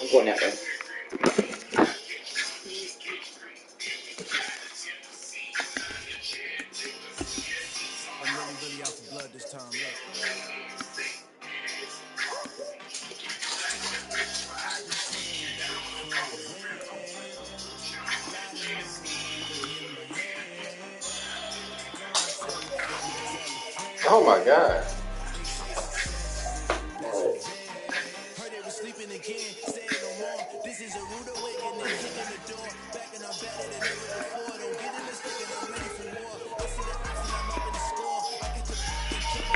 I'm going that way. Really out for blood this time, look. Oh my God. Heard they was sleeping again, say it no more. This is a rude awakening, kicking the door. Back and I'm better than ever before. Don't get it mistaken, I'm ready for war. I see the odds and I'm up in the score. I get to and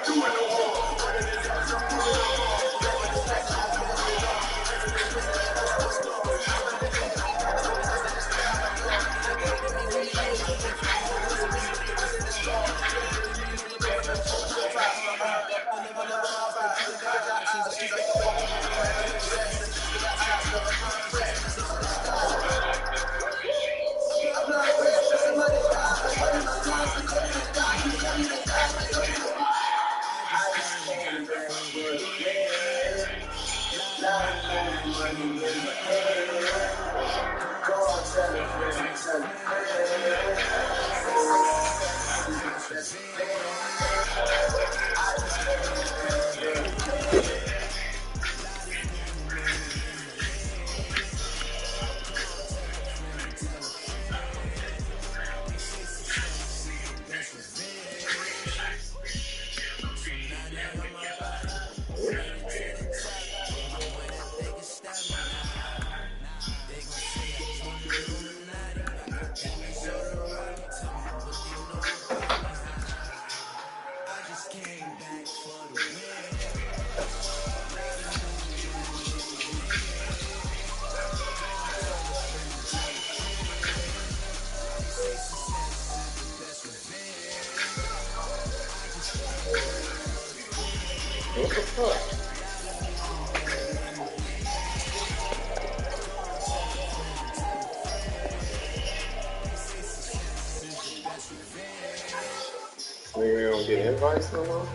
kill my What the fuck? We don't get invites no more?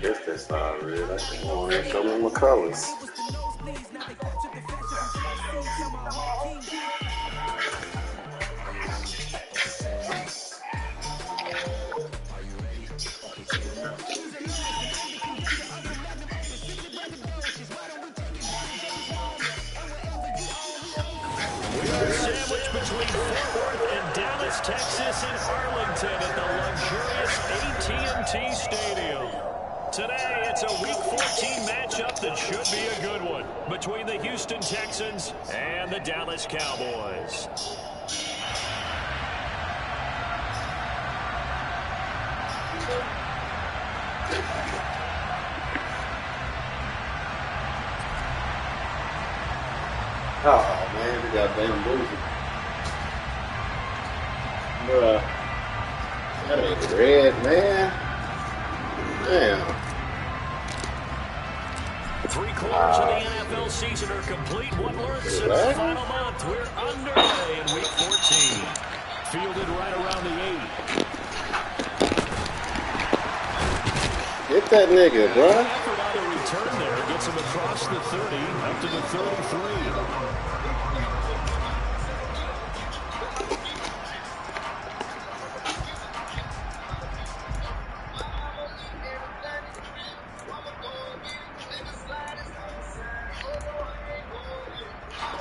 guess that's all real. I can go and show me my colors. Sandwiched between Fort Worth and Dallas, Texas, and Arlington at the luxurious AT&T Stadium. Today, it's a Week 14 matchup that should be a good one between the Houston Texans and the Dallas Cowboys. Oh man, they got bamboozled. Bruh. That ain't red, man. Damn. 3 quarters of the NFL season are complete. What learns in the final month? We're underway in Week 14. Fielded right around the 8. Get that nigga, bruh. Effort on the return there gets him across the 30 up to the 33.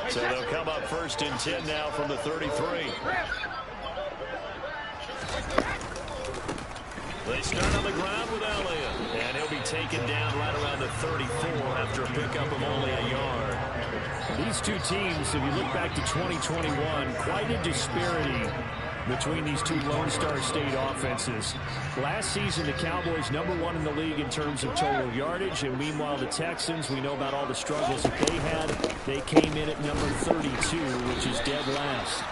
So they'll come up 1st and 10 now from the 33. They start on the ground with Elliott, and he'll be taken down right around the 34 after a pickup of only a yard. These two teams, if you look back to 2021, quite a disparity between these two Lone Star State offenses. Last season, the Cowboys #1 in the league in terms of total yardage, and meanwhile the Texans, we know about all the struggles that they had. They came in at number 32, which is dead last.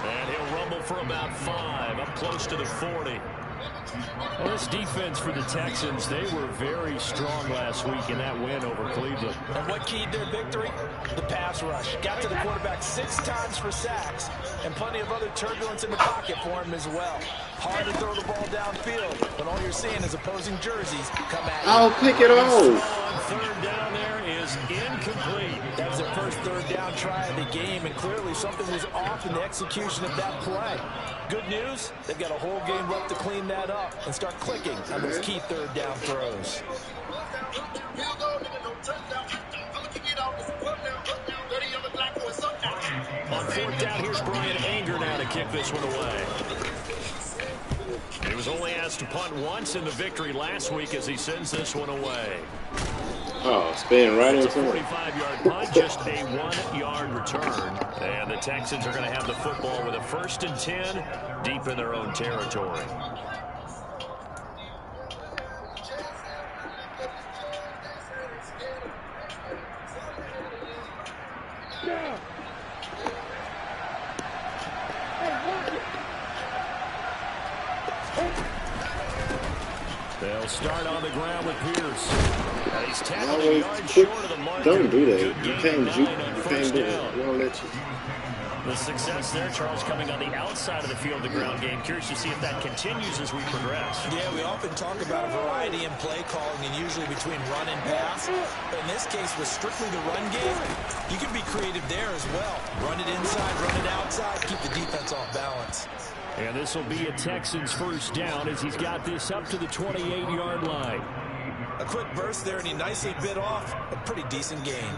And he'll rumble for about 5, up close to the 40. Well, this defense for the Texans, they were very strong last week in that win over Cleveland. And what keyed their victory? The pass rush. Got to the quarterback 6 times for sacks, and plenty of other turbulence in the pocket for him as well. Hard to throw the ball downfield, but all you're seeing is opposing jerseys come at you. I'll pick it off. 3rd down there is incomplete. That was their first 3rd down try of the game, and clearly something was off in the execution of that play. Good news, they've got a whole game left to clean that up and start clicking on those key 3rd down throws. On 4th down, here's Brian Anger now to kick this one away. He was only asked to punt once in the victory last week as he sends this one away. Oh, spin right It's a into it. 45-yard punt, just a 1-yard return. And the Texans are going to have the football with a 1st and 10 deep in their own territory. They'll start on the ground with Pierce. And he's tackled a yard short of the mark. Don't do that. Good You gain can't of do 9 on it. You first can't do down. it. We won't let you. The success there, Charles, coming on the outside of the field, the ground game. Curious to see if that continues as we progress. Yeah, we often talk about a variety in play calling and usually between run and pass. But in this case, with strictly the run game, you can be creative there as well. Run it inside, run it outside, keep the defense off balance. And this will be a Texans 1st down as he's got this up to the 28-yard line. A quick burst there, and he nicely bit off a pretty decent gain.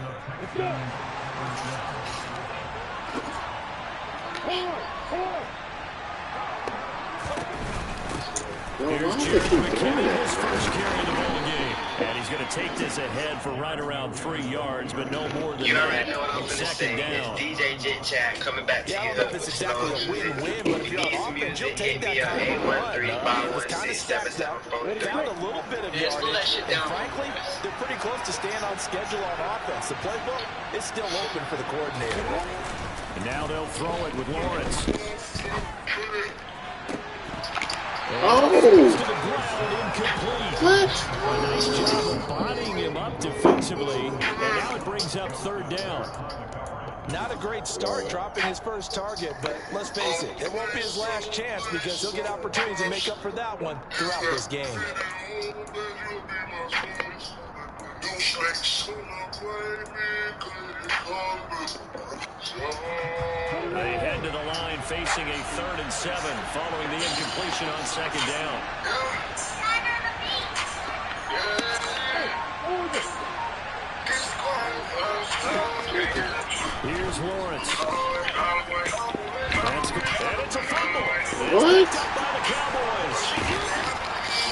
Here's Jerry McKinnon, his first carry of the ball game. And he's going to take this ahead for right around 3 yards, but no more than You that. already know what I'm going to say. 2nd down. It's DJ Jet Chat coming back to Yeah, I you. don't know if it's exactly a win-win, but if you're on offense, you'll take that kind of run. It was kind of stacked up. Found a little bit of yardage, and frankly, they're pretty close to staying on schedule on offense. The playbook is still open for the coordinator. And now they'll throw it with Lawrence. Oh! What? A nice job of bodying him up defensively, and now it brings up 3rd down. Not a great start dropping his first target, but let's face it, it won't be his last chance because he'll get opportunities to make up for that one throughout this game. They head to the line facing a 3rd and 7 following the incompletion on 2nd down. Here's Lawrence. And it's a fumble. What? It's picked up by the Cowboys.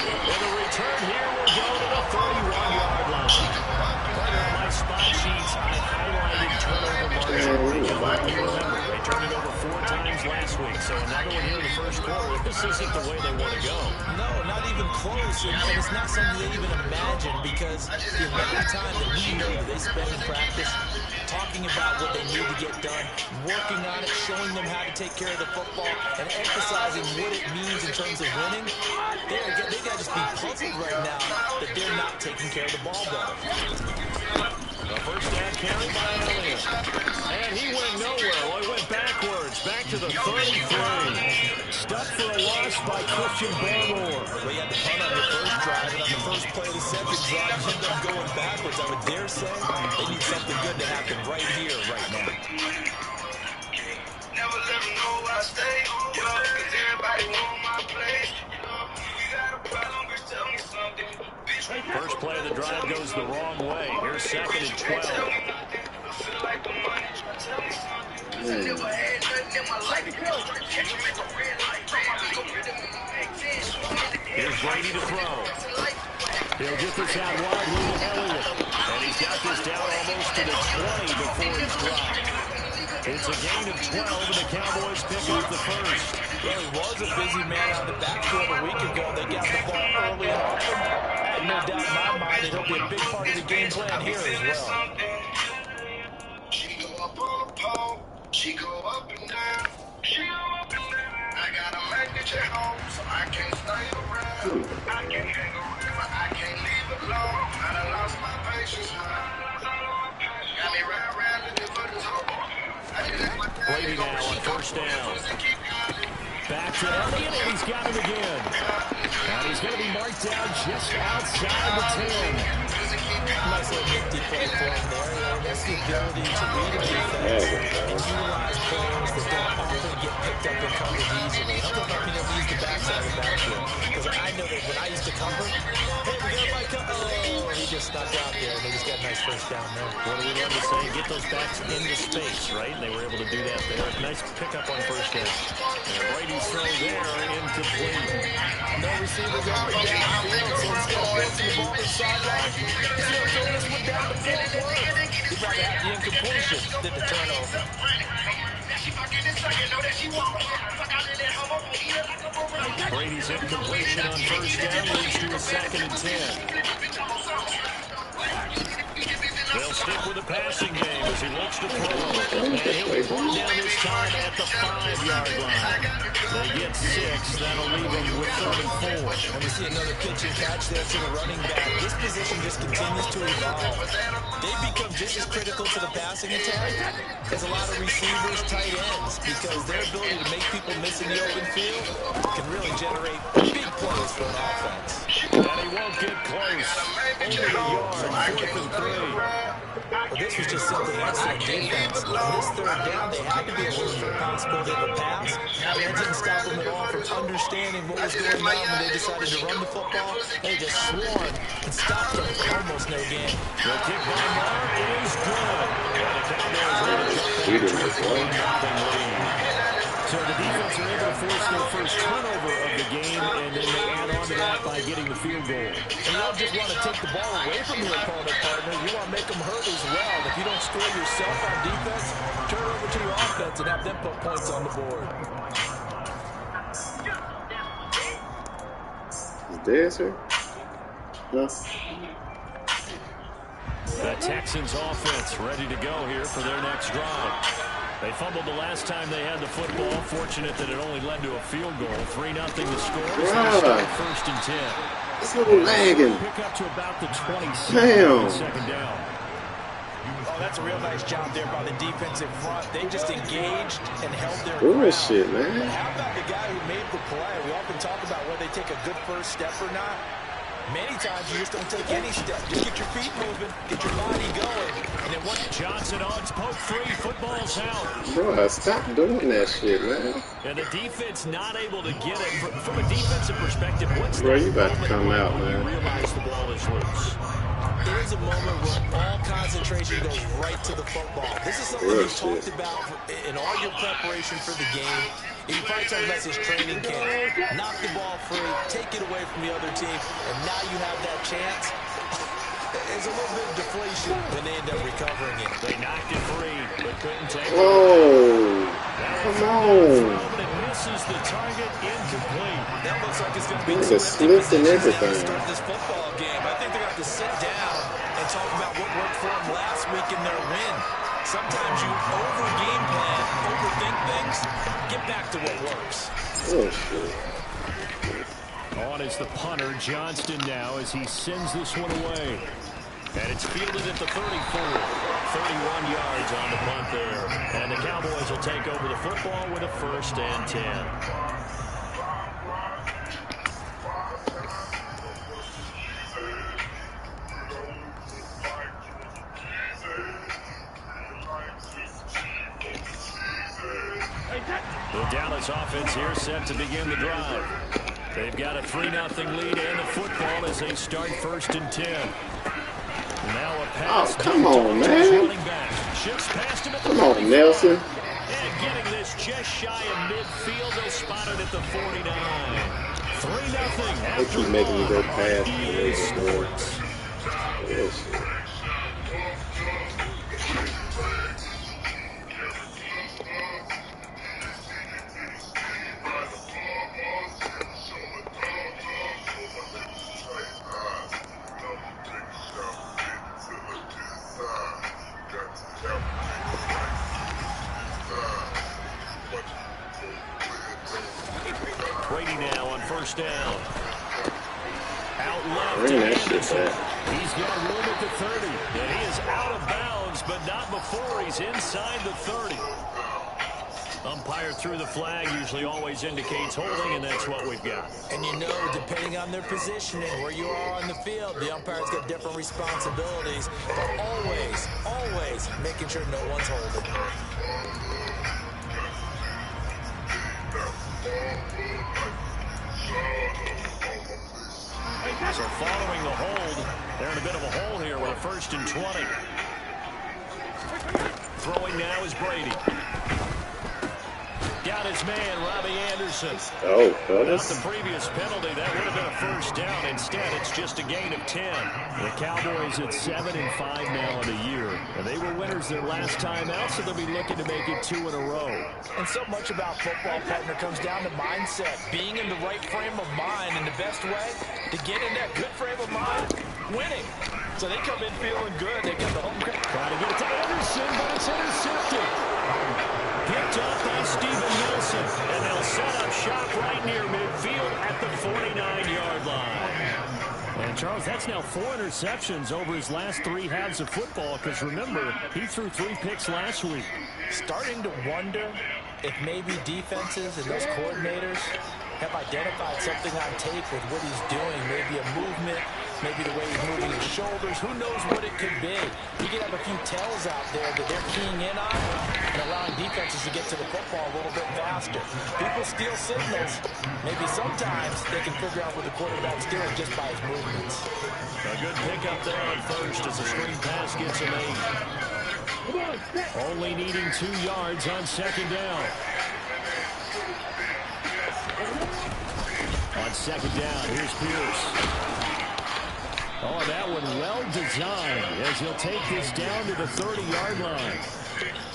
And the return here will go to the 31-yard line. Right on my spot sheets, I highlighted turnover margin. Remember, they turned it over 4 times last week, so another one here in the first quarter. This isn't the way they want to go. No, not even close, and it's not something they even imagine, because the amount of time that we know that they spend in practice talking about what they need to get done, working on it, showing them how to take care of the football, and emphasizing what it means in terms of winning. They got to just be puzzled right now that they're not taking care of the ball better. The first down carry by Elliott. And he went nowhere. Well, he went backwards. Back to the 33. Stuck for a loss by Christian Barmore. Well, you had the punt on your first drive, and on the first play of the second drive, you end up going backwards. I would dare say they need something good to happen right here, right now. Never let them know I stay, cause everybody want my place. You got a problem, bitch, tell me something. First play of the drive goes the wrong way. Here's 2nd and 12. Here's Brady to throw. He'll get this out wide with Elliott. And he's got this down almost to the 20 before he's dropped. It's a gain of 12, and the Cowboys pick up the first. Well, he was a busy man on the backfield a week ago. They got the ball early and often. I have no doubt in my mind that he'll be a big part of the game plan here as well. She go up on the pole, she go up and down, she go up and down. I got a mortgage at home, so I can't stay around. I can't hang around, but I can't leave alone. I done lost my patience now. Got me round looking for the top. Brady now on first down. Back to Elliott, and he's got him again. And he's going to be marked down just outside the 10. Nice little nifty play for him there. That's the ability to read a defense and utilize players that don't often get picked up and covered easily. Help him up being able to use the backside of the backfield. Because I know that when I used to cover, hey, we got my cover. Oh, he just snuck out there, and they just got a nice first down there. What do we love to say? Get those backs into space, right? And they were able to do that there. Nice pickup on first down. And Brady's throw there, incomplete. No receivers open downfield, so instead of forcing the ball to the sideline, he's going to throw this one down the field. He'd rather have the incompletion than the turnover. Brady's incompletion on first down leads to a 2nd and 10. They'll stick with the passing game as he looks to throw. And he'll be brought down this time at the 5-yard line. They get 6. That'll leave him with 3rd and 4. And we see another pitch and catch there to the running back. This position just continues to evolve. They become just as critical to the passing attack as a lot of receivers, tight ends, because their ability to make people miss in the open field can really generate big plays for an offense. And he won't get close. Only a yard, 4th and 3. Well, this was just simply excellent defense. On this 3rd down, they had to be looking for a possibility of a pass. That didn't stop them at all from understanding what was going on when they decided to run the football. They just swarmed and stopped them for almost no gain. The kick by Mark is good. And the Cowboys are going to jump back to a 3-0 lead. So the defense are able to force their first turnover of the game, and then they add on to that by getting the field goal. And you don't just want to take the ball away from your opponent, partner. You want to make them hurt as well. If you don't score yourself on defense, turn it over to your offense and have them put points on the board. Is there, sir? No. The Texans offense ready to go here for their next drive. They fumbled the last time they had the football. Fortunate that it only led to a field goal. 3-0 the score. First and 10. It's a little lagging. Pick up to about the 26. Damn. Second down. Oh, that's a real nice job there by the defensive front. They just engaged and held their Bullshit, ground. man. But how about the guy who made the play? We often talk about whether they take a good first step or not. Many times you just don't take any step. Just get your feet moving, get your body going, and then once Johnson on poke free, football's out. Bro, stop doing that shit, man. And the defense not able to get it. From a defensive perspective, what's Bro, that you about to moment come out, when you man. realize the ball is loose? it is a moment where all concentration goes right to the football. This is something Real you shit. talked about in all your preparation for the game. You probably talked about this training camp. Knock the ball free, take it away from the other team, and now you have that chance. There's a little bit of deflation when they end up recovering it. They knocked it free, but couldn't take it. Whoa. Come on. But it misses the target, incomplete. That looks like it's going to be Nigga two empty slipped and possessions to everything. start this football game. I think they're going to have to sit down and talk about what worked for them last week in their win. Sometimes you over-game plan, overthink things. Get back to what works. Oh, shit. On is the punter, Johnston now, as he sends this one away. And it's fielded at the 34. 31 yards on the punt there. And the Cowboys will take over the football with a 1st and 10. The Dallas offense here set to begin the drive. They've got a 3-0 lead and the football as they start 1st and 10. Now a pass. Oh, come on, man. Come on, Nelson. And getting this just shy of midfield. They'll spot it at the 49. 3-0. They keep making me go past the EA way to go. Sports. Real shit. Brady now on 1st down. Out left. Bring that shit back. He's got room at the 30. And he is out of bounds, but not before he's inside the 30. Umpire threw the flag, usually always indicates holding, and that's what we've got. And you know, depending on their positioning, where you are on the field, the umpire's got different responsibilities. But always making sure no one's holding. So following the hold, they're in a bit of a hole here with a 1st and 20. Throwing now is Brady. Got his man, Robbie Anderson. Oh, Without fellas. the previous penalty, that would have been a 1st down. Instead, it's just a gain of 10. The Cowboys at 7-5 now in the year. And they were winners their last time out, so they'll be looking to make it 2 in a row. And so much about football, partner, comes down to mindset. Being in the right frame of mind, and the best way to get in that good frame of mind, winning. So they come in feeling good. They got the home crowd. Trying to get it to Anderson, but it's intercepted. Picked up by Steven Nelson. And they'll set up shop right near midfield at the 49-yard line. And, Charles, that's now 4 interceptions over his last 3 halves of football, because, remember, he threw 3 picks last week. Starting to wonder if maybe defenses and those coordinators have identified something on tape with what he's doing. Maybe a movement, maybe the way he's moving his shoulders. Who knows what it could be? You can have a few tells out there that they're keying in on and allowing defenses to get to the football a little bit faster. People steal signals. Maybe sometimes they can figure out what the quarterback's doing just by his movements. A good pickup there on 1st as the screen pass gets him 8. Only needing 2 yards on 2nd down. On 2nd down, here's Pierce. Oh, that one well designed as he'll take this down to the 30-yard line.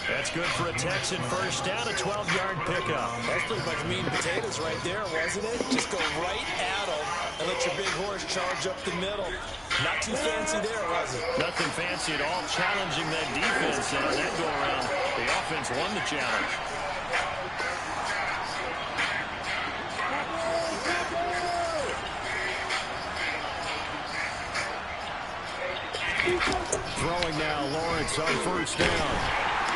That's good for a Texan 1st down, a 12-yard pickup. That's pretty much meat and potatoes right there, wasn't it? Just go right at him and let your big horse charge up the middle. Not too fancy there, was it? Nothing fancy at all, challenging that defense. And on that go-around, the offense won the challenge. Throwing now, Lawrence on 1st down.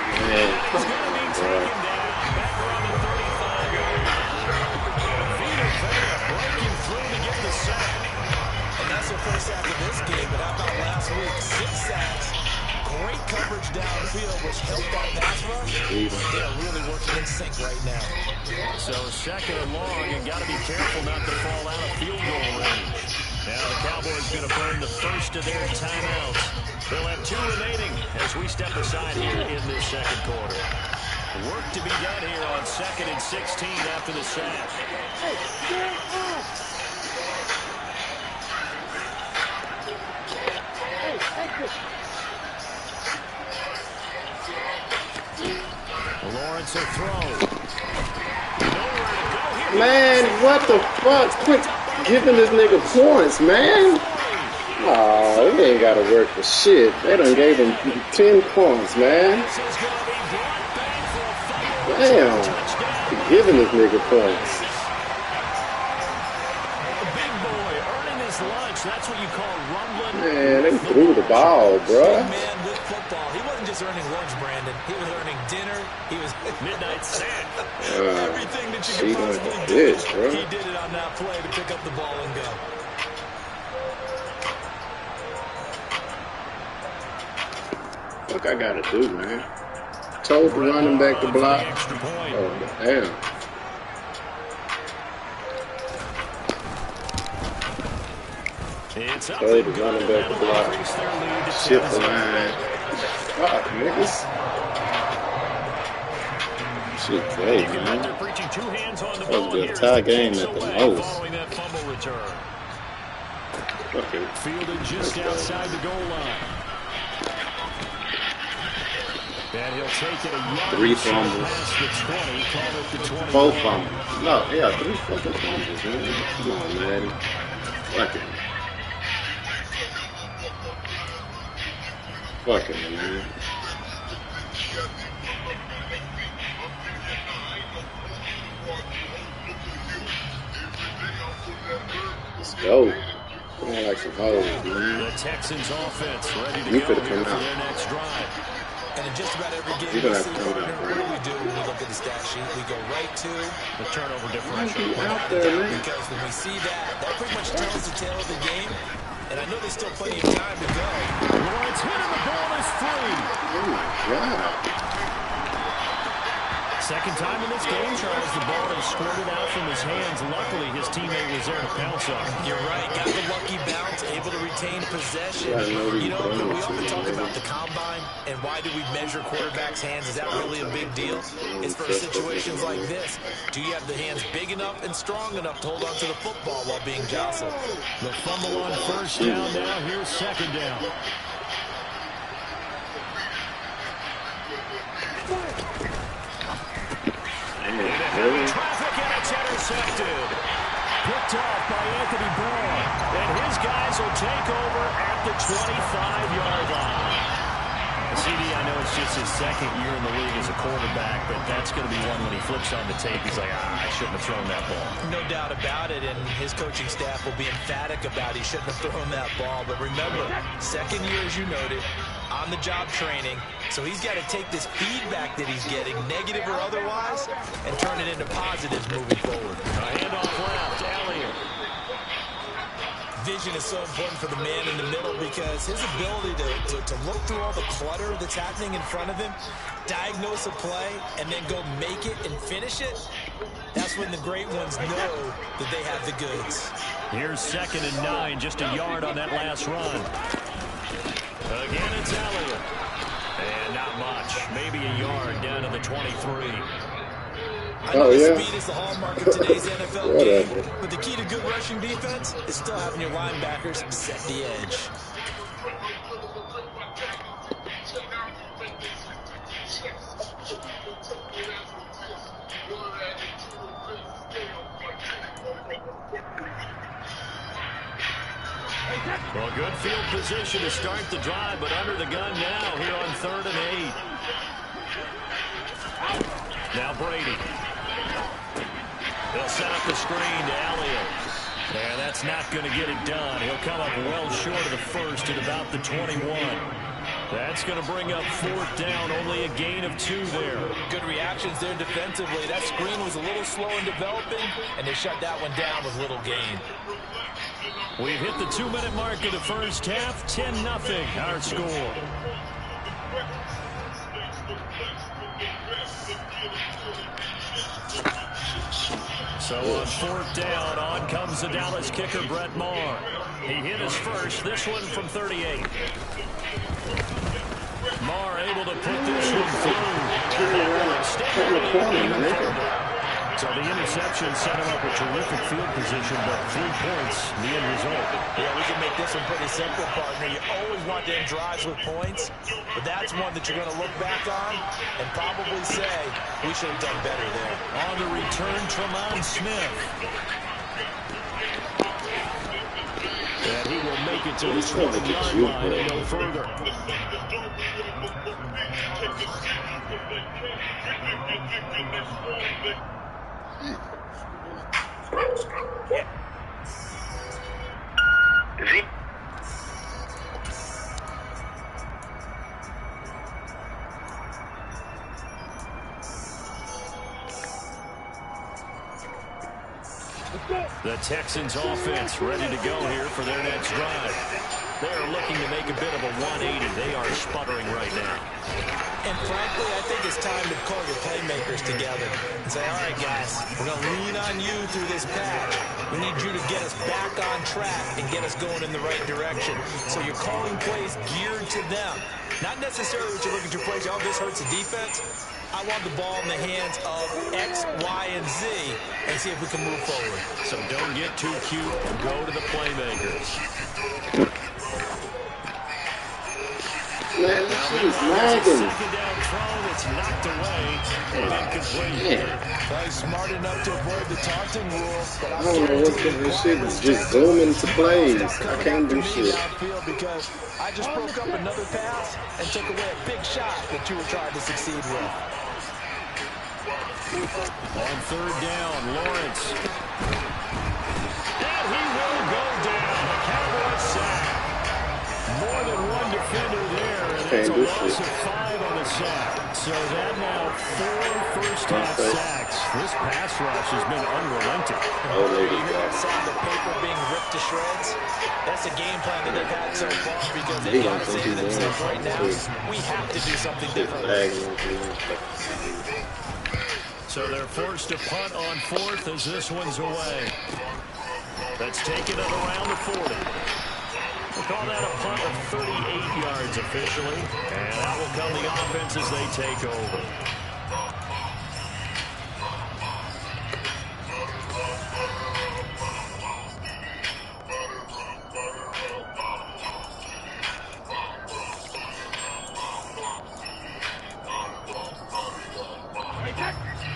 Man, He's going to be taken down. Back around the 35-yard line. Vita Vea breaking through to get the sack. And that's what first half of this game, but how about last week? 6 sacks, great coverage downfield, which helped that pass rush. They're really working in sync right now. So 2nd and long, and got to be careful not to fall out of field goal range. Now the Cowboys going to burn the first of their timeouts. They'll have 2 remaining as we step aside here in this second quarter. Work to be done here on 2nd and 16 after the sack. Lawrence will throw. Nowhere to go here. Man, what the fuck? Quit giving this nigga points, man. Oh, he ain't got to work for shit. They done gave him 10 points, man. Damn. Keep giving this nigga points. The big boy earning his lunch. That's what you call rumbling. Man, they threw the ball, bruh. Man with football. He wasn't just earning lunch, Brandon. He was earning dinner. He was Midnight snack. everything that you could possibly do. Bitch, bro. He did it on that play to pick up the ball and go. What I gotta do, man? Told the running back to block. Oh, damn. Told the running back to block. Shift the line. Fuck, niggas. Shit, hey, man. That was a tie game at the most. Okay. Fielded just outside the goal line. And he'll take it a yard. 3 fumbles. 4 fumbles. No, yeah, 3 fucking fumbles, man. Come on, man. Fuck it. Fuck it, man. Let's go. Come on, like some hoes, man. The Texans offense ready to You go could've here come for out. their next drive. And in just about every game, You're gonna we have see to come what out, do right? we do when we look at the stat sheet? We go right to The turnover Why differential. you out there, man? because when we see that pretty much tells the tale of the game. And I know there's still plenty of time to go. Lawrence hitting the ball is free. Oh my God. Second time in this game, Charles, the ball has squirted out from his hands. Luckily, his teammate was there to pounce on him. You're right. Got the lucky bounce, able to retain possession. You know, we often talk about the combine and why do we measure quarterbacks' hands? Is that really a big deal? It's for situations like this. Do you have the hands big enough and strong enough to hold on to the football while being jostled? The fumble on first down now. Here's second down. Traffic and it's intercepted. Picked off by Anthony Brown. And his guys will take over at the 25-yard line. CD, I know it's just his second year in the league as a quarterback, but that's going to be one when he flips on the tape. He's like, I shouldn't have thrown that ball. No doubt about it, and his coaching staff will be emphatic about he shouldn't have thrown that ball. But remember, second year, as you noted, on-the-job training, so he's got to take this feedback that he's getting, negative or otherwise, and turn it into positives moving forward. Handoff left, Elliott. Vision is so important for the man in the middle because his ability to look through all the clutter that's happening in front of him, diagnose a play, and then go make it and finish it, that's when the great ones know that they have the goods. Here's 2nd and 9, just a yard on that last run. Again, it's Elliott. And not much, maybe a yard down to the 23. I know yeah. speed is the hallmark of today's NFL game, but the key to good rushing defense is still having your linebackers set the edge. Well, good field position to start the drive, but under the gun now here on 3rd and 8. Now Brady. They'll set up the screen to Elliott. And that's not going to get it done. He'll come up well short of the first at about the 21. That's going to bring up 4th down, only a gain of 2 there. Good reactions there defensively. That screen was a little slow in developing, and they shut that one down with little gain. We've hit the 2-minute mark of the first half. 10-0 our score. So on 4th down, on comes the Dallas kicker, Brett Maher. He hit his first, this one from 38. Maher able to put this one through. So the interception set him up a terrific field position, but 3 points, the end result. Yeah, we can make this one pretty simple, partner. You always want to end drives with points, but that's one that you're going to look back on and probably say, we should have done better there. On the return, Tremont Smith. And he will make it to the 20-yard line and no further. The Texans offense ready to go here for their next drive. They are looking to make a bit of a 180. They are sputtering right now. And frankly, I think it's time to call your playmakers together and say, all right, guys, we're going to lean on you through this patch. We need you to get us back on track and get us going in the right direction. So you're calling plays geared to them. Not necessarily what you look at your plays, oh, this hurts the defense. I want the ball in the hands of X, Y, and Z and see if we can move forward. So don't get too cute and go to the playmakers. Man, this shit is lagging. Second down throw, it's knocked away and incomplete. Well, smart enough to avoid the taunting rule, but I don't know what's this shit is just zooming to plays. I can't do shit. Because I just broke up another pass and took away a big shot that you were trying to succeed with. On 3rd down, Lawrence. And he will go down. A Cowboys sack. More than one defender there. And it's a loss of 5 on the sack. So that now 4 first-half sacks. This pass rush has been unrelenting. You hear that sound of paper being ripped to shreds? That's a game plan that they've had so far because they got to say to themselves right now, we have to do something different. So they're forced to punt on 4th as this one's away. That's taken at around the 40. We'll call that a punt of 38 yards officially. And that will come the offense as they take over.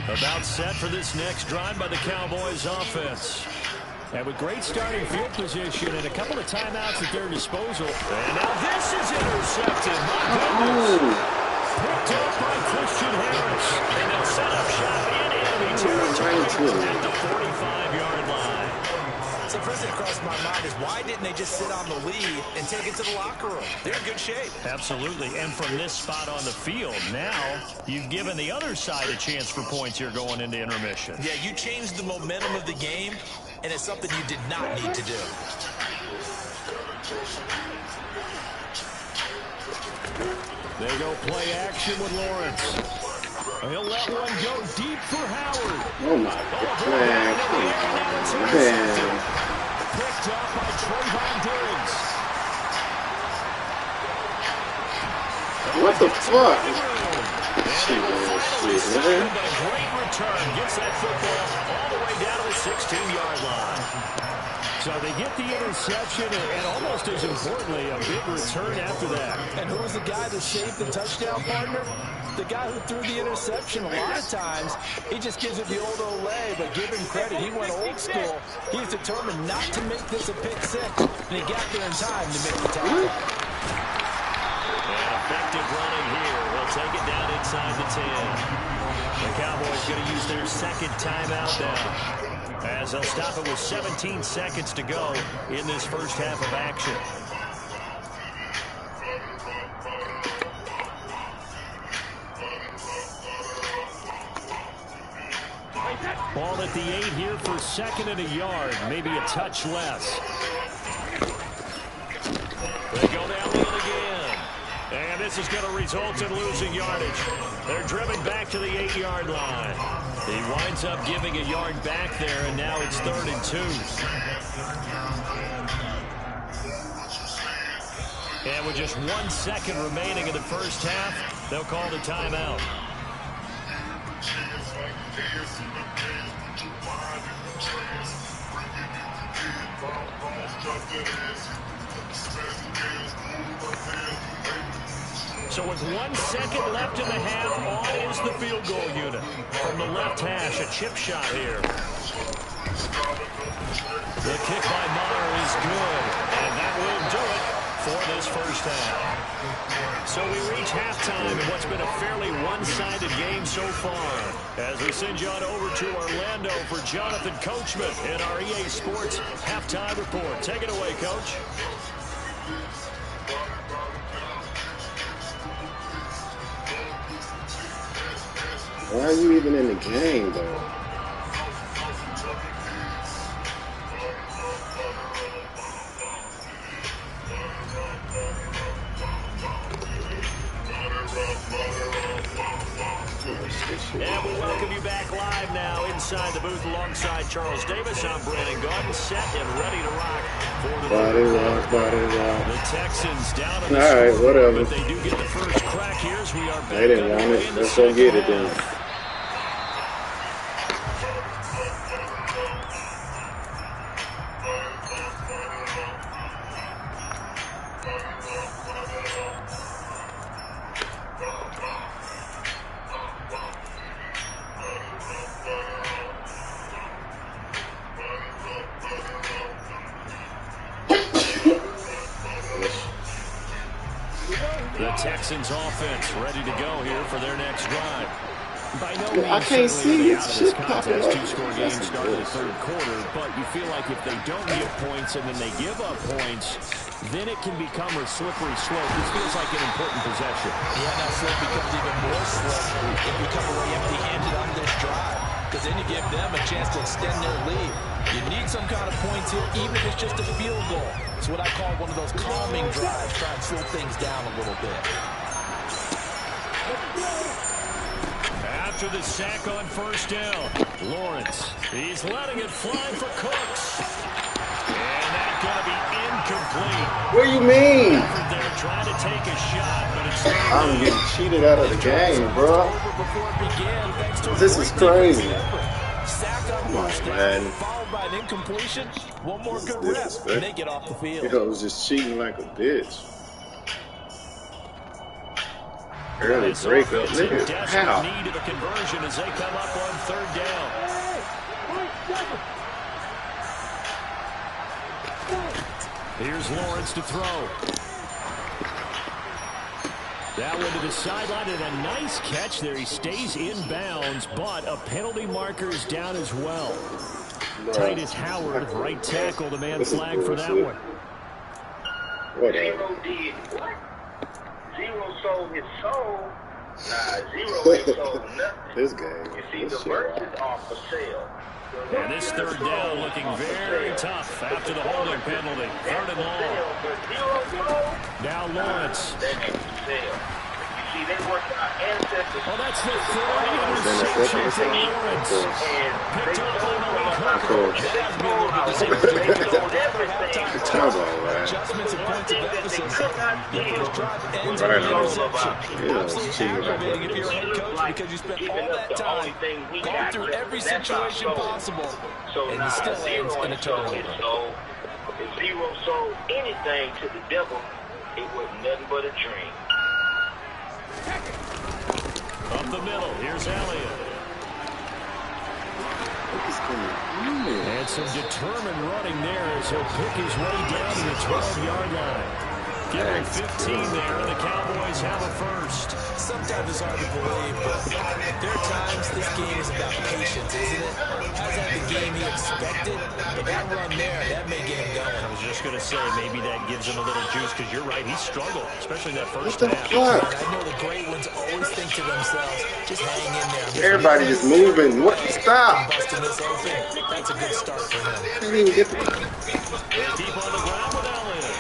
About set for this next drive by the Cowboys offense. And with great starting field position and a couple of timeouts at their disposal. And now this is intercepted. My goodness. Picked up by Christian Harris. And they'll set up shop in enemy territory at the 45-yard line. So first thing that crossed my mind is why didn't they just sit on the lead and take it to the locker room? They're in good shape. Absolutely. And from this spot on the field, now you've given the other side a chance for points here going into intermission. Yeah, you changed the momentum of the game, and it's something you did not need to do. They go play action with Lawrence. He'll let one go deep for Howard. Oh my God, man. Picked up by Trayvon Diggs. What the fuck? Shit, man. A great return. Gets that football all the way down to the 16-yard line. So they get the interception and almost as importantly, a big return after that. And who was the guy that saved the touchdown, partner? The guy who threw the interception. A lot of times, he just gives it the old Olay, but give him credit. He went old school. He's determined not to make this a pick six, and he got there in time to make the tackle. And effective running here. We'll take it down inside the 10. The Cowboys going to use their second timeout now, as they'll stop it with 17 seconds to go in this first half of action. Ball at the 8 here for 2nd and a yard, maybe a touch less. They go downfield again. And this is going to result in losing yardage. They're driven back to the 8-yard line. He winds up giving a yard back there, and now it's 3rd and 2. And with just 1 second remaining in the first half, they'll call the timeout. So with 1 second left in the half, on is the field goal unit. From the left hash, a chip shot here. The kick by Meyer is good, and that will do it for this first half. So we reach halftime in what's been a fairly one-sided game so far. As we send you on over to Orlando for Jonathan Coachman in our EA Sports Halftime Report. Take it away, Coach. Why are you even in the game, though? And we welcome you back live now inside the booth alongside Charles Davis. I'm Brandon Gordon, set and ready to rock for the body rock. The Texans down on the all right, whatever. But they do get the first crack here as we are back. They didn't want it. Let's go get it then. The Texans offense ready to go here for their next drive. By no means I can't see it. it. Shit popping up. Two-score game start of the third quarter, but you feel like if they don't get points and then they give up points, then it can become a slippery slope. This feels like an important possession. Yeah, that slope becomes even more slippery if you come away empty-handed on this drive, because then you give them a chance to extend their lead. You need some kind of points here, even if it's just a field goal. It's what I call one of those calming drives, try and slow things down a little bit. After the sack on first down, Lawrence, he's letting it fly for Cooks. And that's going to be incomplete. What do you mean? They're trying to take a shot, but it's I'm getting cheated out of the game, bro. This is crazy. Come on, man. Followed by an incompletion. One more good rep, and they get off the field. Yo, I was just cheating like a bitch. Early breakup, nigga. How? Need of a conversion as they come up on third down. Here's Lawrence to throw. That one to the sideline, and a nice catch there. He stays in bounds, but a penalty marker is down as well. Titus Howard, right tackle, the man flagged for that one. Whatever. Zero did what? Zero sold his soul. Nah, Zero ain't sold nothing. This game. You see, the merchants are for sale. And this third down looking very tough after the holding penalty. Third and long. Now Lawrence. That ain't for sale. You see, they work our ancestors. Oh, that's the third interception for Lawrence. Picked up by Malik Hooker. Adjustments and points of emphasis. The first drive ends in an interception. Absolutely aggravating if you're a head coach because you spent all that time going through every situation possible, and it still ends in a turnover. If Zero sold anything to the devil, it was nothing but a dream. Up the middle, here's Elliott. And some determined running there as he'll pick his way down to the 12-yard line. Give him 15 there, and the Cowboys have a first. Sometimes it's hard to believe, but there are times this game is about patience, isn't it? Hasn't had the game he expected, but that run there, that may get him going. I was just going to say, maybe that gives him a little juice, because you're right, he struggled, especially that first What the half. fuck? And I know the great ones always think to themselves, just hang in there. Everybody just moving. What? Stop. Busting this open, that's a good start for him. Can't even get the... Deep on the ground with Elliott.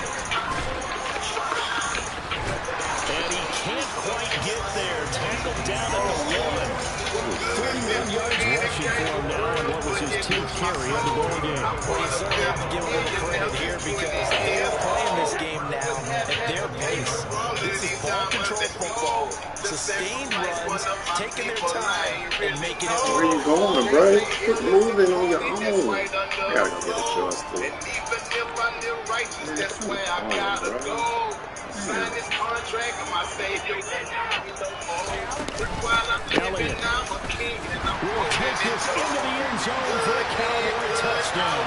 And he can't quite get there. Tackled down at the 1. 31 yards rushing for him now, and what was his 10th carry of the ball game. Well, you certainly have to give a little credit here because they're playing this game now at their pace. This is ball control football, sustained runs, taking their time, and making it Where you going, bro? Quit moving on your own. I gotta go get a choice, dude. Elliott will take this into the end zone for a Cowboy touchdown.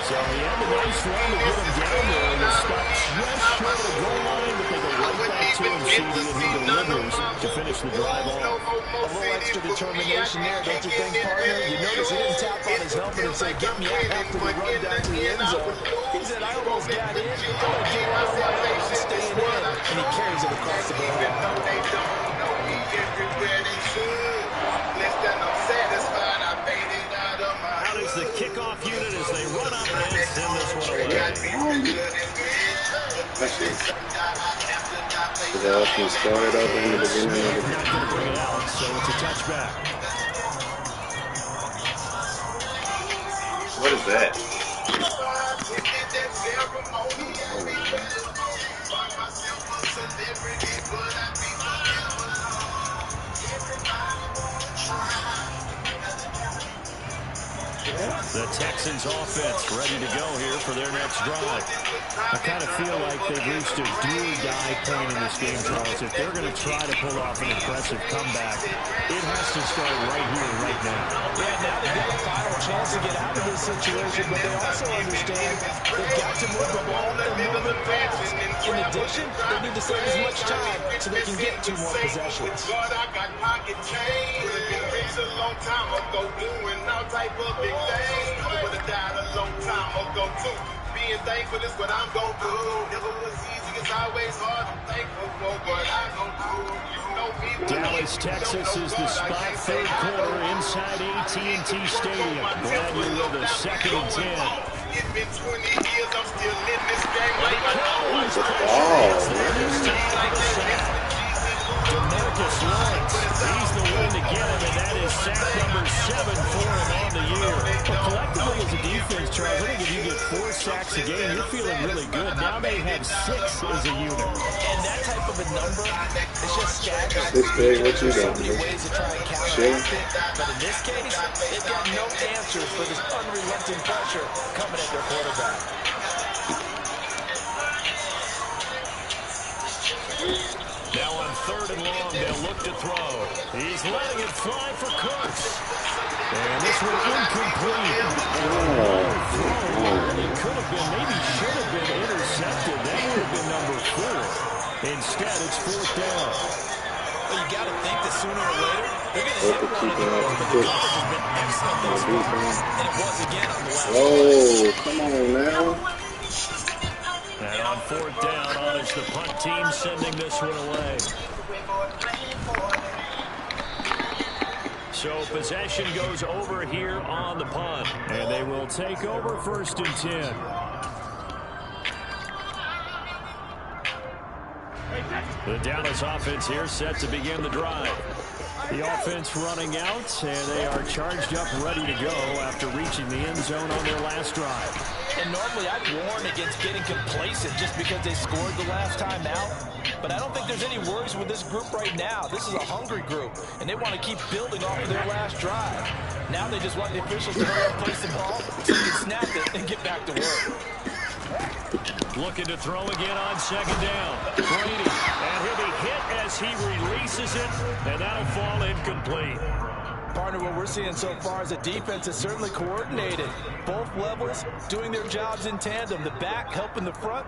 So he had a nice run to get him down there, and was stopped just short of the goal line, but they go right back to him, CD, and he delivers to finish the drive off. a little extra determination there, don't you think, partner? You notice he didn't tap on his helmet and say, get me out after the run down to the end zone. He said, I almost got in. I'm going to get one on my own. I'm staying in. And he carries it across the goal line. Out is the kickoff unit as they run up and send this one away. The offense started up in the beginning of the Not going to bring it out, so it's a touchback. What is that? The Texans offense ready to go here for their next drive. I kind of feel like they've reached a do-or-die point in this game, Charles. If they're going to try to pull off an impressive comeback, it has to start right here, right now. Yeah, now they've got a final chance to get out of this situation, but they also understand they've got to move the ball and move it fast. In addition, they need to save as much time so they can get 2 more possessions. Being thankful is what I'm gon' do. Never was easy, it's always hard. I'm thankful for what I gon' do. You know me. Dallas, Texas is the spot, third quarter inside AT&T Stadium. Glad you're with us, 2nd and 10. It's been 20 years, I'm still in this game like DeMarcus Lawrence, he's the one to get him, and that is sack number 7 for him on the year. But collectively as a defense, Charles, I think if you get 4 sacks a game, you're feeling really good. Now they have 6 as a unit. And that type of a number is just staggering. This big, what you So got, many man? ways to try and counteract it, but in this case, they've got no answers for this unrelenting pressure coming at their quarterback. Now on 3rd and long, they'll look to throw. He's letting it fly for Cooks. And this one incomplete. It could have been, maybe should have been intercepted. That would have been number 4. Instead, it's 4th down. Well, you got to think that sooner or later, they're going to hit one of those, but the coverage has been excellent thus far, and it was again on the last Oh, come on now. And on 4th down, it's the punt team sending this one away. So possession goes over here on the punt, and they will take over 1st and 10. The Dallas offense here set to begin the drive. The offense running out, and they are charged up, ready to go after reaching the end zone on their last drive. And normally I'd warn against getting complacent just because they scored the last time out. But I don't think there's any worries with this group right now. This is a hungry group, and they want to keep building off of their last drive. Now they just want the officials to hurry up, place the ball, so they can snap it and get back to work. Looking to throw again on 2nd down. Brady, and he'll be hit as he releases it, and that'll fall incomplete. Partner, what we're seeing so far is the defense is certainly coordinated. Both levels doing their jobs in tandem. The back helping the front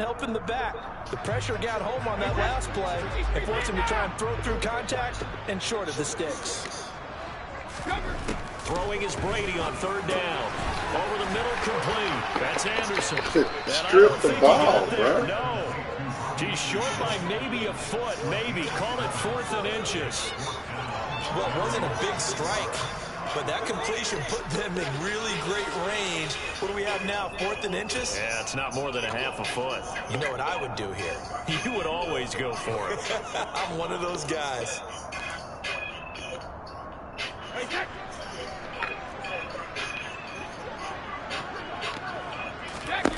helping the back. The pressure got home on that last play and forced him to try and throw through contact and short of the sticks. Throwing is Brady on third down. Over the middle, complete. That's Anderson. Strip the ball, bro. No. He's short by maybe a foot, maybe. Call it 4th and inches. Well, it wasn't a big strike, but that completion put them in really great range. What do we have now, 4th and inches? Yeah, it's not more than a half a foot. You know what I would do here? You would always go for it. I'm one of those guys.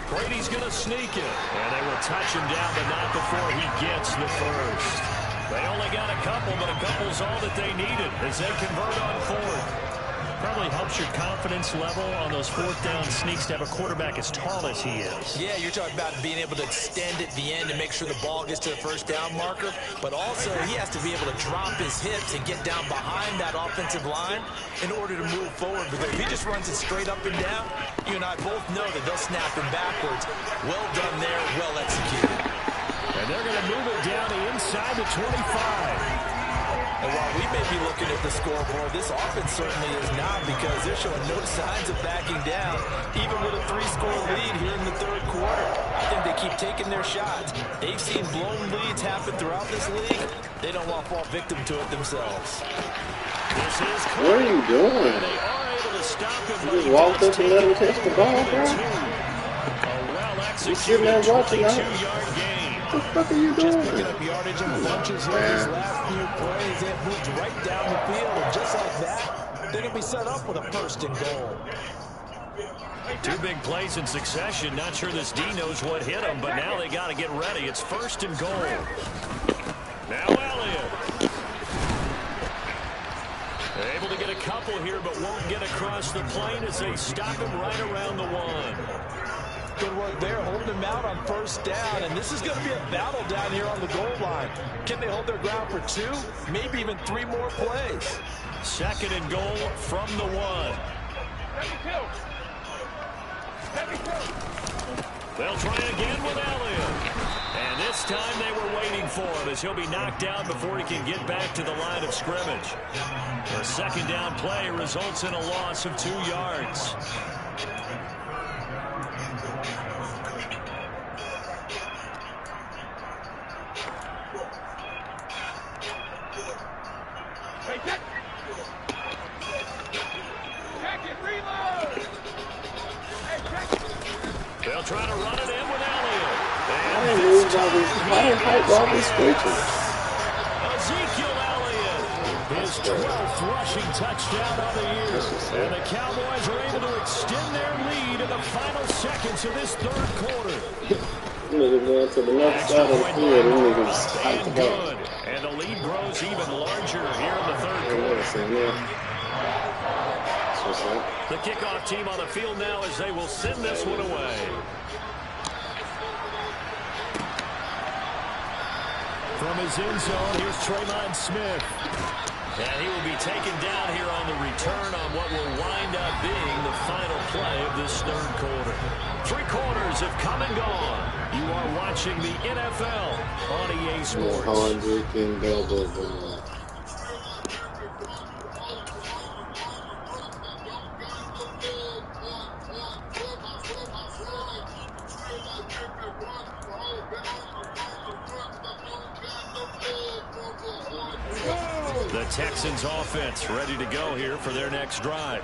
Brady's going to sneak it. And they will touch him down, but not before he gets the first. They only got a couple, but a couple's all that they needed as they convert on 4th. Probably helps your confidence level on those 4th down sneaks to have a quarterback as tall as he is. Yeah, you're talking about being able to extend at the end and make sure the ball gets to the 1st down marker. But also, he has to be able to drop his hips and get down behind that offensive line in order to move forward. Because if he just runs it straight up and down, you and I both know that they'll snap him backwards. Well done there, well executed. And they're going to move it down to inside the 25. And while we may be looking at the scoreboard, this offense certainly is not, because they're showing no signs of backing down, even with a 3-score lead here in the 3rd quarter. I think they keep taking their shots. They've seen blown leads happen throughout this league. They don't want to fall victim to it themselves. This is What are you doing? They are able to stop him. You just walked up and let him catch the ball, bro? You sitting there watching that? 2-yard gain. What the fuck are you doing? Just picking up yardage in bunches here these last few plays. They've moved right down the field, and just like that, they're going to be set up with a 1st and goal. 2 big plays in succession. Not sure this D knows what hit him, but now they got to get ready. It's 1st and goal. Now Elliott. They're able to get a couple here, but won't get across the plane as they stop him right around the 1. Good work there, holding him out on 1st down, and this is going to be a battle down here on the goal line. Can they hold their ground for 2, maybe even 3 more plays? 2nd and goal from the 1. They'll try again with Elliott. And this time they were waiting for him, as he'll be knocked down before he can get back to the line of scrimmage. A 2nd down play results in a loss of 2 yards. They'll try to run it in with Elliott. Why didn't hype all these screeches? Ezekiel Elliott, his 12th rushing touchdown of the year. And the Cowboys are able to extend their lead in the final seconds of this 3rd quarter. Nigga going to the left side of the field, them niggas hyped the ball. Good. And the lead grows even larger here in the 3rd quarter. The kickoff team on the field now as they will send this one away. From his end zone, here's Traylon Smith. And he will be taken down here on the return on what will wind up being the final play of this 3rd quarter. 3 quarters have come and gone. You are watching the NFL on EA Sports. 100 and double. The Texans offense ready to go here for their next drive.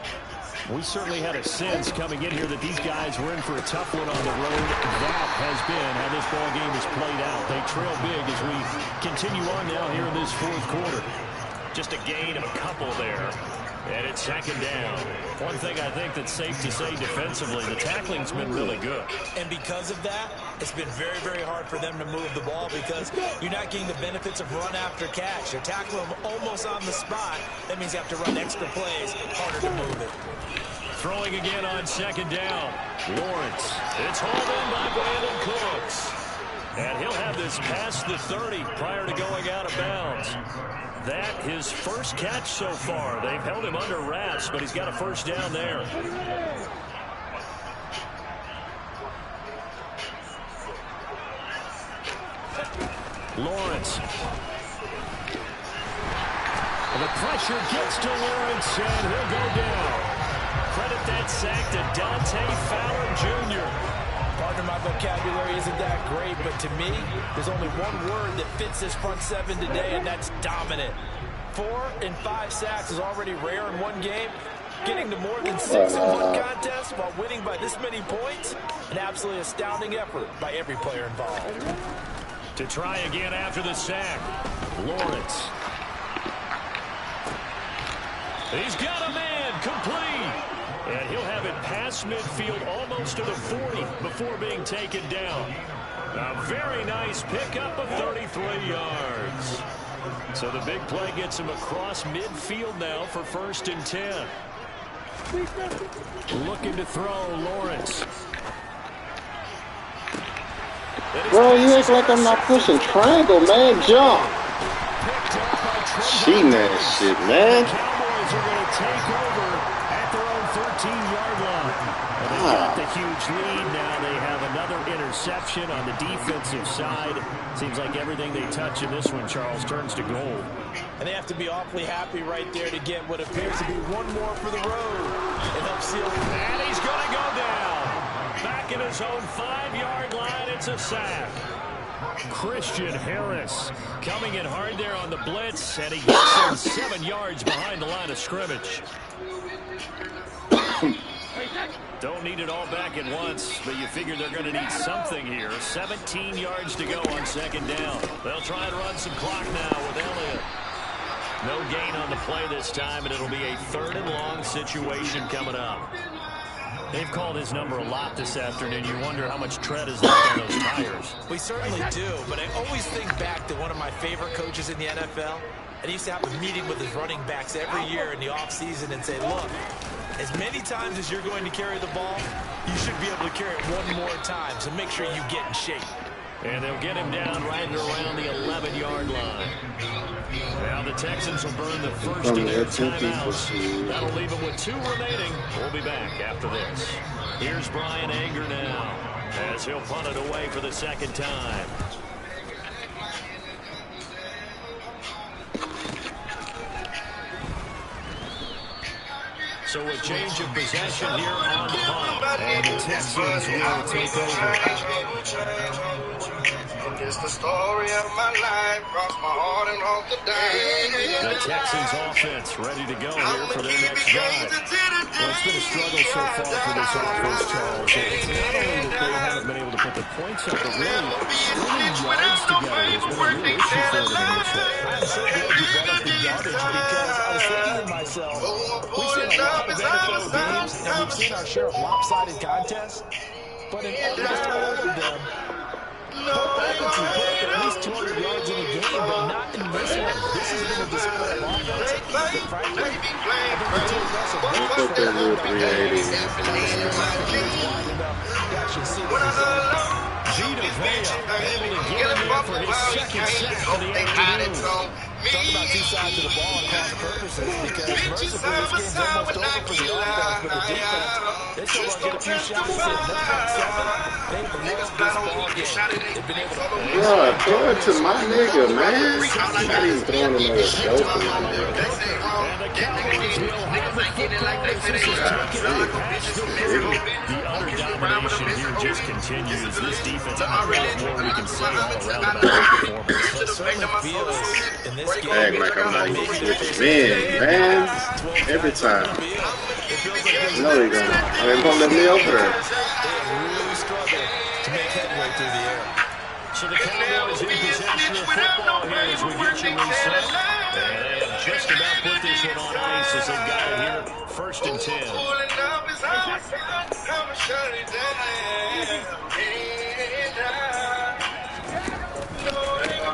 We certainly had a sense coming in here that these guys were in for a tough one on the road. That has been how this ball game has played out. They trail big as we continue on now here in this 4th quarter. Just a gain of a couple there. And it's 2nd down. One thing I think that's safe to say defensively, the tackling's been really good. And because of that, it's been very, very hard for them to move the ball because you're not getting the benefits of run after catch. You're tackling them almost on the spot. That means you have to run extra plays, harder to move it. Throwing again on 2nd down. Lawrence. It's hauled in by Brandon Cooks. And he'll have this past the 30 prior to going out of bounds. That his first catch so far. They've held him under wraps, but he's got a first down there. Lawrence. And the pressure gets to Lawrence, and he'll go down. Credit that sack to Dante Fowler Jr. Pardon my vocabulary isn't that great, but to me, there's only one word that fits this front seven today, and that's dominant. 4 and 5 sacks is already rare in one game. Getting to more than 6 in one contest while winning by this many points, an absolutely astounding effort by every player involved. To try again after the sack, Lawrence. He's got a man complete. And he'll have it past midfield almost to the 40 before being taken down. A very nice pickup of 33 yards. So the big play gets him across midfield now for 1st and 10. Looking to throw, Lawrence. Bro, you act like I'm not pushing triangle, man. Jump. Cheating that shit, man. Cowboys are going to take over at their own 13-yard line. And they've got the huge lead now. They have another interception on the defensive side. Seems like everything they touch in this one, Charles, turns to gold. And they have to be awfully happy right there to get what appears to be one more for the road. And help seal. And he's going to go down. Back in his own 5-yard line, it's a sack. Christian Harris coming in hard there on the blitz, and he gets him 7 yards behind the line of scrimmage. Don't need it all back at once, but you figure they're going to need something here. 17 yards to go on 2nd down. They'll try and run some clock now with Elliott. No gain on the play this time, and it'll be a 3rd and long situation coming up. They've called his number a lot this afternoon. You wonder how much tread is left on those tires. We certainly do, but I always think back to one of my favorite coaches in the NFL. And he used to have a meeting with his running backs every year in the offseason and say, look, as many times as you're going to carry the ball, you should be able to carry it one more time, so make sure you get in shape. And they'll get him down right around the 11-yard line. Now the Texans will burn the first of their timeouts. That'll leave them with 2 remaining. We'll be back after this. Here's Brian Anger now as he'll punt it away for the 2nd time. So a change of possession here on the punt. And the Texans will take over. It's the story of my life, cross my heart and off the dime. The Texans offense ready to go here for their next drive. Well, it's been a struggle so far for this offense, Charles. It's not only that they haven't been able to put the points up, but really stringing yards together has been a real issue for them in this one. I'm so glad you brought up the yardage because I was thinking to myself, we've seen a lot of NFL games and we've seen our share of lopsided contests, but in almost all of them, both offenses put up at least 200 yards in a game, but not in this one. This has been a display of offense that, frankly, I think the two aggressive Put that little 380. Gina Vea able to get him there for his 2nd sack of the afternoon. Talk about 2 sides of the ball and cross purposes because mercifully this game's almost over for the offense, but the defense, they still want to get a few shots in. They're front 7. They've lost this ball game. They've been able to... Bro, throw it to my nigga, man. Not even throwing another dope to my nigga. And the Cowboys will have the football as this is taken past the 30. The utter domination here just continues. This defense, I don't know what more we can say all around about their performance. It certainly feels in this game. Act like I'm not even switching men, man. Every time. No, you're gonna. I ain't gonna let me over there. They really struggle to make headway through the air. So the Cowboys in possession of football here as we get you reset. And they have just about put this one on ice as they've got it here. 1st and 10.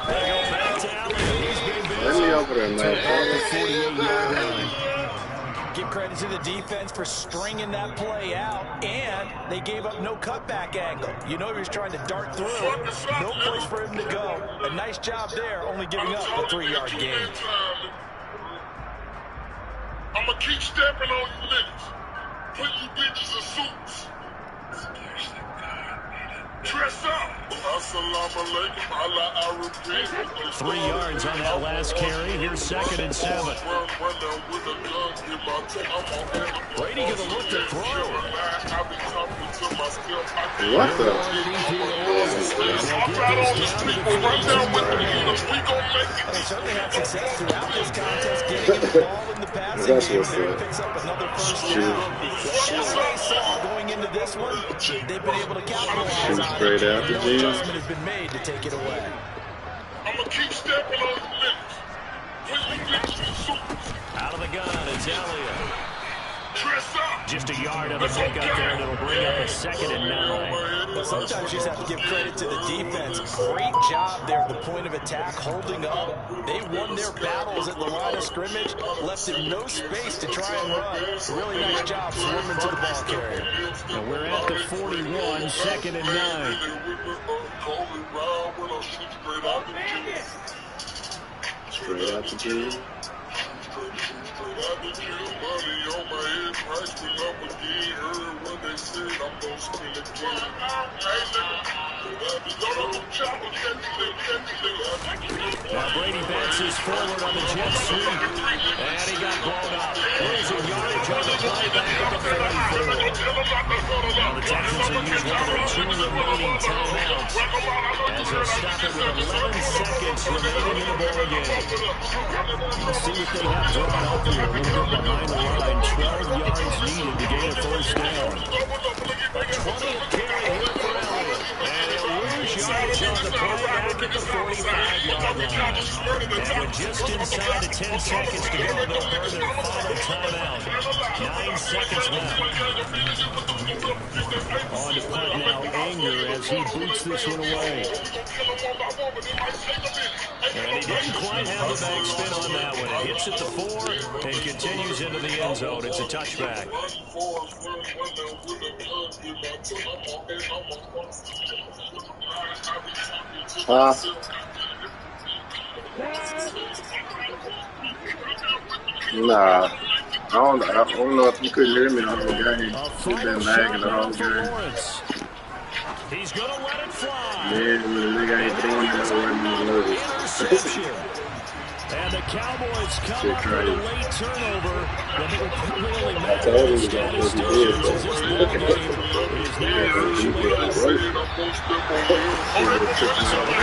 They go back to Allen. He's been busy. Let me over there, man. On the 48-yard line. Give credit to the defense for stringing that play out, and they gave up no cutback angle. You know he was trying to dart through. No place for him to go. A nice job there, only giving up a 3-yard gain. I'm going to keep stepping on you niggas. Put you bitches in suits. Dress up. 3 yards on that last carry. Here's 2nd and 7. Brady going to look to throw. What the? They certainly had success throughout this contest getting the ball in the passing game. Picks up another first down. Going into this one, they've been able to capitalize on it. Straight out the No adjustment has been made to take it away. I'm going to keep stepping on you niggas. Put you bitches in suits. Out of the gun, it's Elliott. Dress up. Just a yard of a pickup there, and it'll bring up a 2nd and 9. But sometimes you just have to give credit to the defense. Great job there at the point of attack, holding up. They won their battles at the line of scrimmage, left him no space to try and run. Really nice job swarming to the ball carrier. And we're at the 41, 2nd and 9. Straight out the gym. Now Brady bounces forward on the jet sweep, and he got blown up. Losing yardage on the play back at the 44. Now the Texans will use one of their 2 remaining timeouts as they stop it with 11 seconds remaining in the ball game. Let's see what they have drawn up here. A little bit behind the line. 12 yards needed to gain a first down. 20th carry here for Elliott. And he'll lose yardage on the play back at the 45-yard line. And with just inside the 10 seconds to go, they'll burn their final timeout. 9 seconds left. On to punt now, Anger, as he boots this one away. And he didn't quite have the back spin on that one. It hits at the 4 and continues into the end zone. It's a touchback. Nah. I don't know if you couldn't hear me the whole game. He's been lagging the whole game. He's gonna let it fly. Yeah, the nigga ain't throwing that way. Interception. And the Cowboys come up with a late turnover that will probably only matter in statisticians as this ball game is now officially over. So the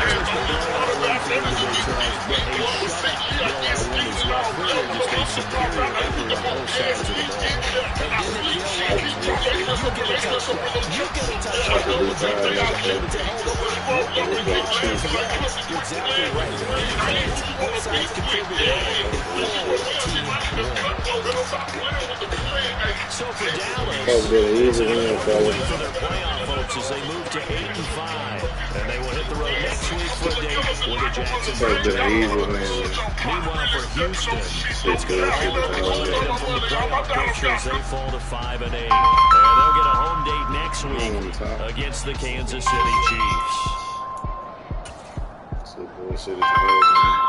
just a superior effort on both sides of the ball. And didn't it feel like you get a touchdown, exactly right. Both sides contributed. So for Dallas, easy win, for their playoff hopes as they move to 8-5, and they will hit the road next week for a date with the Jacksonville Jaguars. Meanwhile, for Houston, it's going to be from the playoff picture as they fall to 5-8, and they'll get a home date next week against the Kansas City Chiefs. So bullshit is hard, man.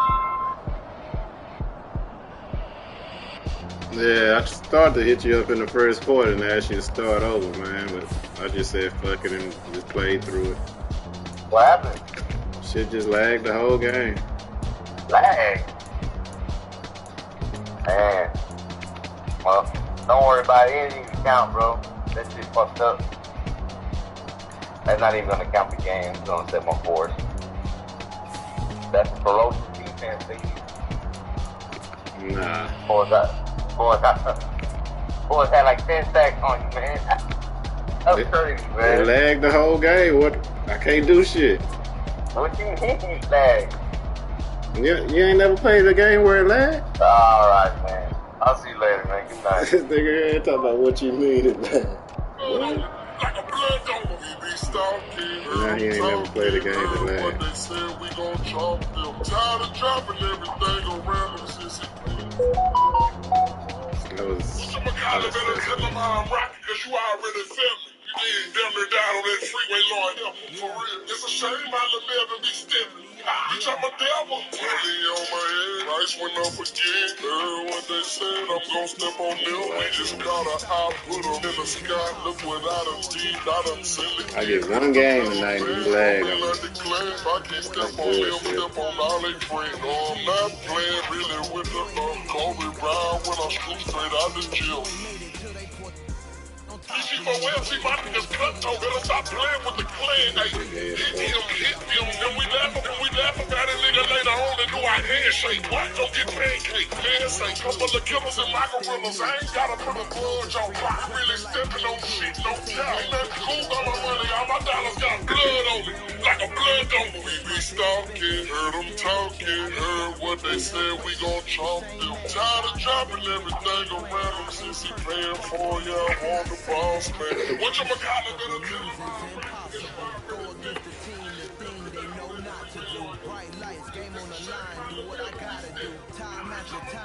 Yeah, I started to hit you up in the first quarter and ask you to start over, man, but I just said fuck it and just played through it. What happened? Shit just lagged the whole game. Lag? Man. Well, don't worry about it. Anything can count, bro. That shit fucked up. That's not even going to count the game. It's going to set my force. That's a ferocious defense they use. Nah. Boys had like 10 sacks on you, man. That's crazy, man. They lagged the whole game. What? I can't do shit. What you mean, lag? You ain't never played a game where it lagged? Alright, man. I'll see you later, man. Good night. This nigga here talking about what you mean it lagged. Nah, he ain't never played a game that lagged. That was collar better tell them I'm rocking, cause you already felt me. You did damn near died on that freeway, Lord help me, for real. It's a shame I let never be stepping. Bitch, I'm a devil. 20 on my head, price went up again. Heard what they said, I'm gon' step on them. We just got a eye, put them in the sky. Look what I done did, I done sell it. I get one game tonight, I'm glad. If I can't step on them, step on all they friends. No, I'm not playing really with the Kobe Brown when I screw straight out the jail. DC for well, see my niggas cut toe. Better stop playing with the clan. Hey, hit them. And we laugh about it, nigga, later on and do our handshake. What? Go get pancake. Handshake. Couple of killers and my gorillas. I ain't gotta put a grudge on. I really stepping on shit, no doubt. Ain't nothing cool about my money. All my dollars got blood on it. Like a blood donor. We be stalking. Heard them talking. Heard what they said. We gon' chomp them. Tired of dropping everything around them since he paying for ya. I want the boss, man. What you McCollum gonna do? Bright lights, game on the line, do what I gotta do. Time after time.